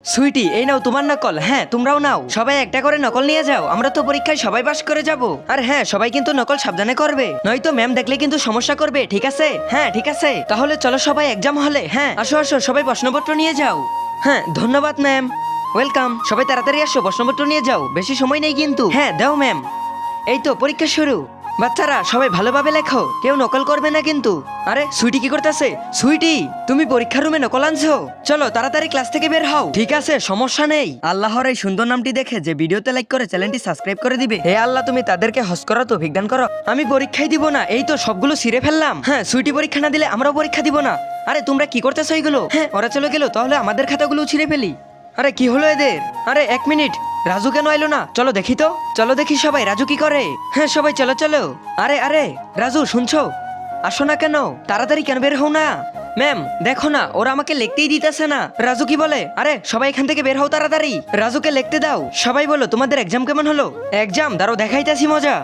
সুইটি, এই নাও তোমার নকল। হ্যাঁ, তোমরাও নাও। সবাই একটা করে নকল নিয়ে যাও, আমরা তো পরীক্ষায় সবাই পাস করে যাব। আর হ্যাঁ, সবাই কিন্তু নকল সাবধানে করবে, নয়তো ম্যাম দেখলে কিন্তু সমস্যা করবে। ঠিক আছে? হ্যাঁ ঠিক আছে, তাহলে চলো সবাই এক্সাম হলে। হ্যাঁ আসো আসো, সবাই প্রশ্নপত্র নিয়ে যাও। হ্যাঁ ধন্যবাদ ম্যাম, ওয়েলকাম। সবাই তাড়াতাড়ি আসো, প্রশ্নপত্র নিয়ে যাও, বেশি সময় নেই কিন্তু। হ্যাঁ দাও ম্যাম। এই তো পরীক্ষা শুরু। বাচ্চারা সবাই ভালোভাবে লেখো, কেউ নকল করবে না কিন্তু। আরে সুইটি কি করতেছে? সুইটি, তুমি পরীক্ষার রুমে নকল আনছো? চলো তাড়াতাড়ি ক্লাস থেকে বের হও। ঠিক আছে, সমস্যা নেই। আল্লাহর এই সুন্দর নামটি দেখে যে ভিডিওতে লাইক করে চ্যানেলটি সাবস্ক্রাইব করে দিবে, হে আল্লাহ তুমি তাদেরকে হজ করো, তো বিজ্ঞান করো। আমি পরীক্ষাই দিব না, এই তো সবগুলো ছিঁড়ে ফেললাম। হ্যাঁ, সুইটি পরীক্ষা না দিলে আমরাও পরীক্ষা দিব না। আরে তোমরা কি করতেছো এইগুলো? হ্যাঁ ওরা চলে গেল, তাহলে আমাদের খাতাগুলো ছিঁড়ে ফেলি। আরে কি হলো এদের? আরে এক মিনিট, রাজু কেন এলো না? চলো দেখি তো, চলো দেখি সবাই রাজু কি করে। হ্যাঁ সবাই চলো চলো। আরে আরে রাজু, শুনছো? আসো না কেন? তাড়াতাড়ি কেন বের হও না? ম্যাম দেখো না, ওরা আমাকে লিখতেই দিতেছে না। রাজু কি বলে? আরে সবাই এখান থেকে বের হও তাড়াতাড়ি, রাজুকে লিখতে দাও। সবাই বলো তোমাদের এক্সাম কেমন হলো? এক্সাম দাঁড়াও, দেখাইতেছি মজা।